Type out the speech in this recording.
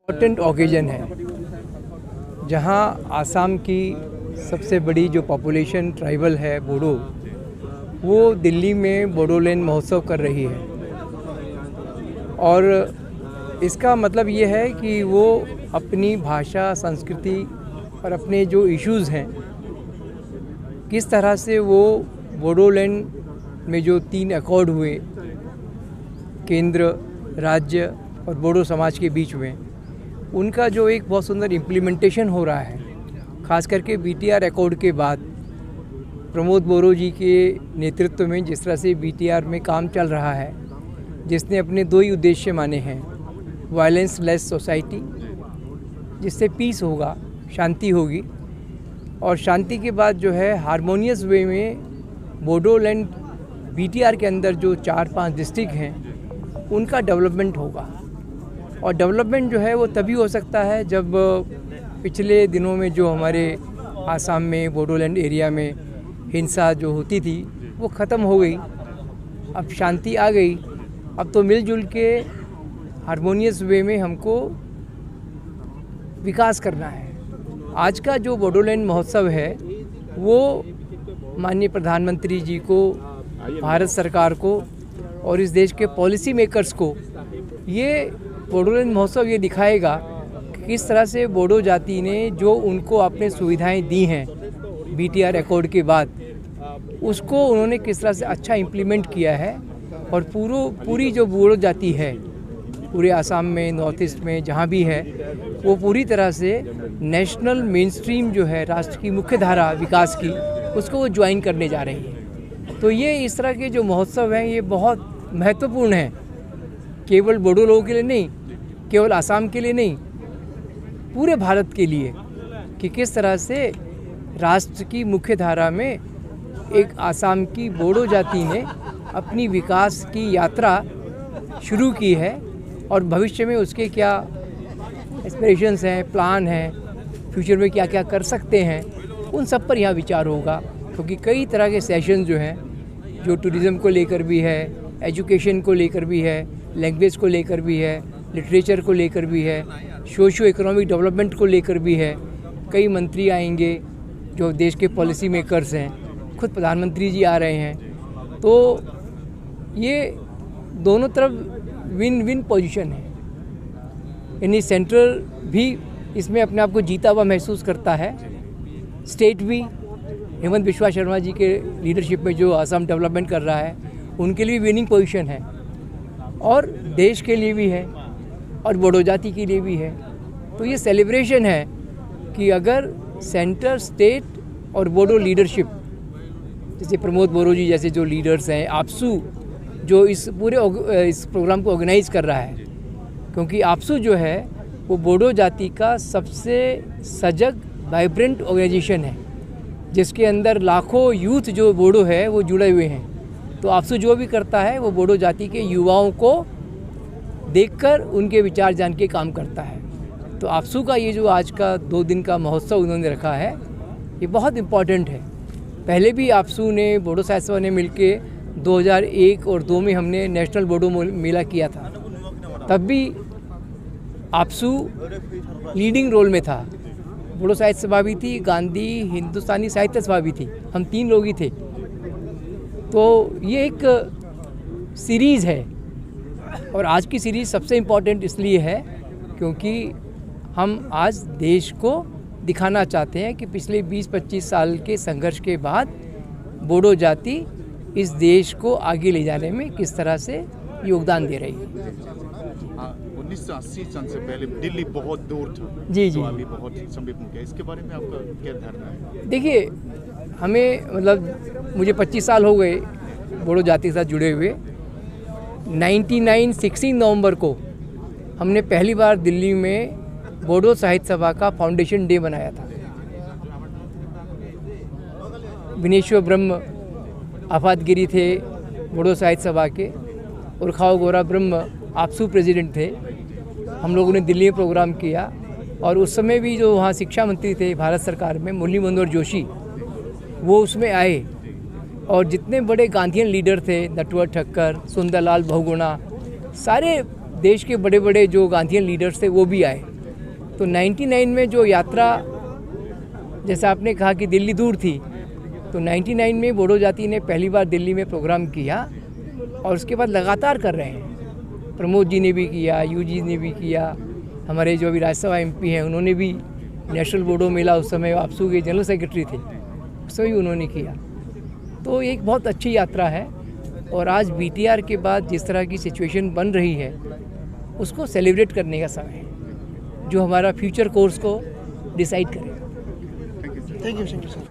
Important occasion है जहां आसाम की सबसे बड़ी जो पॉपुलेशन ट्राइबल है बोडो, वो दिल्ली में बोडोलैंड महोत्सव कर रही है। और इसका मतलब ये है कि वो अपनी भाषा, संस्कृति और अपने जो इश्यूज़ हैं, किस तरह से वो बोडोलैंड में जो 3 अकॉर्ड हुए केंद्र, राज्य और बोडो समाज के बीच में, उनका जो एक बहुत सुंदर इम्प्लीमेंटेशन हो रहा है, ख़ास करके BTR अकॉर्ड के बाद प्रमोद बोरो जी के नेतृत्व में जिस तरह से BTR में काम चल रहा है, जिसने अपने 2 ही उद्देश्य माने हैं, वायलेंस लेस सोसाइटी, जिससे पीस होगा, शांति होगी, और शांति के बाद जो है हारमोनियस वे में बोडोलैंड BTR के अंदर जो 4-5 डिस्ट्रिक्ट हैं उनका डेवलपमेंट होगा। और डेवलपमेंट जो है वो तभी हो सकता है जब पिछले दिनों में जो हमारे आसाम में बोडोलैंड एरिया में हिंसा जो होती थी वो ख़त्म हो गई, अब शांति आ गई। अब तो मिलजुल के हारमोनियस वे में हमको विकास करना है। आज का जो बोडोलैंड महोत्सव है वो माननीय प्रधानमंत्री जी को, भारत सरकार को और इस देश के पॉलिसी मेकर्स को ये बोडोलैंड महोत्सव ये दिखाएगा कि किस तरह से बोडो जाति ने जो उनको आपने सुविधाएं दी हैं BTR अकॉर्ड के बाद, उसको उन्होंने किस तरह से अच्छा इम्प्लीमेंट किया है। और पूरी जो बोडो जाति है पूरे आसाम में, नॉर्थ ईस्ट में जहाँ भी है, वो पूरी तरह से नेशनल मेन स्ट्रीम जो है राष्ट्र की मुख्य धारा विकास की, उसको वो ज्वाइन करने जा रही है। तो ये इस तरह के जो महोत्सव हैं ये बहुत महत्वपूर्ण हैं, केवल बोडो लोगों के लिए नहीं, केवल आसाम के लिए नहीं, पूरे भारत के लिए, कि किस तरह से राष्ट्र की मुख्य धारा में एक आसाम की बोडो जाति ने अपनी विकास की यात्रा शुरू की है और भविष्य में उसके क्या एस्पिरेशंस हैं, प्लान हैं, फ्यूचर में क्या क्या कर सकते हैं, उन सब पर यहाँ विचार होगा। क्योंकि कई तरह के सेशन जो हैं, जो टूरिज़्म को लेकर भी है, एजुकेशन को लेकर भी है, लैंग्वेज को लेकर भी है, लिटरेचर को लेकर भी है, सोशो इकोनॉमिक डेवलपमेंट को लेकर भी है। कई मंत्री आएंगे जो देश के पॉलिसी मेकर्स हैं, खुद प्रधानमंत्री जी आ रहे हैं। तो ये दोनों तरफ विन विन पोजीशन है, यानी सेंट्रल भी इसमें अपने आप को जीता हुआ महसूस करता है, स्टेट भी हेमंत बिस्वा शर्मा जी के लीडरशिप में जो आसाम डेवलपमेंट कर रहा है उनके लिए विनिंग पोजीशन है, और देश के लिए भी है और बोडो जाति के लिए भी है। तो ये सेलिब्रेशन है कि अगर सेंटर, स्टेट और बोडो लीडरशिप, जैसे प्रमोद बोरो जी जैसे जो लीडर्स हैं, आपसू जो इस पूरे इस प्रोग्राम को ऑर्गेनाइज कर रहा है, क्योंकि आपसू जो है वो बोडो जाति का सबसे सजग, वाइब्रेंट ऑर्गेनाइजेशन है, जिसके अंदर लाखों यूथ जो बोडो है वो जुड़े हुए हैं। तो आपसू जो भी करता है वो बोडो जाति के युवाओं को देखकर उनके विचार जान के काम करता है। तो आपसू का ये जो आज का 2 दिन का महोत्सव उन्होंने रखा है, ये बहुत इम्पॉर्टेंट है। पहले भी आपसू ने, बोडो साहित्य सभा ने मिलके 2001 और 2 में हमने नेशनल बोडो मेला किया था, तब भी आपसू लीडिंग रोल में था। बोडो साहित्य सभा भी थी, गांधी हिंदुस्तानी साहित्य सभा भी थी, हम 3 लोग ही थे। तो ये एक सीरीज़ है, और आज की सीरीज़ सबसे इम्पॉर्टेंट इसलिए है क्योंकि हम आज देश को दिखाना चाहते हैं कि पिछले 20-25 साल के संघर्ष के बाद बोडो जाति इस देश को आगे ले जाने में किस तरह से योगदान दे रही है। 1980 सन से पहले दिल्ली बहुत दूर था, जी जी, तो अभी बहुत समीप हो गया। इसके बारे में आपका क्या धारणा है? देखिए, हमें मतलब मुझे 25 साल हो गए बोडो जाति के साथ जुड़े हुए। 16 नवंबर को हमने पहली बार दिल्ली में बोडो साहित्य सभा का फाउंडेशन डे मनाया था। विनेश्वर ब्रह्म आफातगिरी थे बोडो साहित्य सभा के, उर्खाव गोरा ब्रह्म आपसू प्रेसिडेंट थे। हम लोगों ने दिल्ली में प्रोग्राम किया, और उस समय भी जो वहाँ शिक्षा मंत्री थे भारत सरकार में, मुरली मनोहर जोशी, वो उसमें आए। और जितने बड़े गांधीयन लीडर थे, नटवर ठक्कर, सुंदरलाल बहुगुणा, सारे देश के बड़े बड़े जो गांधीयन लीडर्स थे वो भी आए। तो 99 में जो यात्रा, जैसा आपने कहा कि दिल्ली दूर थी, तो 99 में बोडो जाति ने पहली बार दिल्ली में प्रोग्राम किया और उसके बाद लगातार कर रहे हैं। प्रमोद जी ने भी किया, यूजी ने भी किया, हमारे जो अभी राज्यसभा एमपी हैं उन्होंने भी, नेशनल बोडो मेला उस समय आपसू के जनरल सेक्रेटरी थे, उस समय उन्होंने किया। तो एक बहुत अच्छी यात्रा है और आज बीटीआर के बाद जिस तरह की सिचुएशन बन रही है उसको सेलिब्रेट करने का समय है, जो हमारा फ्यूचर कोर्स को डिसाइड करेगा। Thank you sir.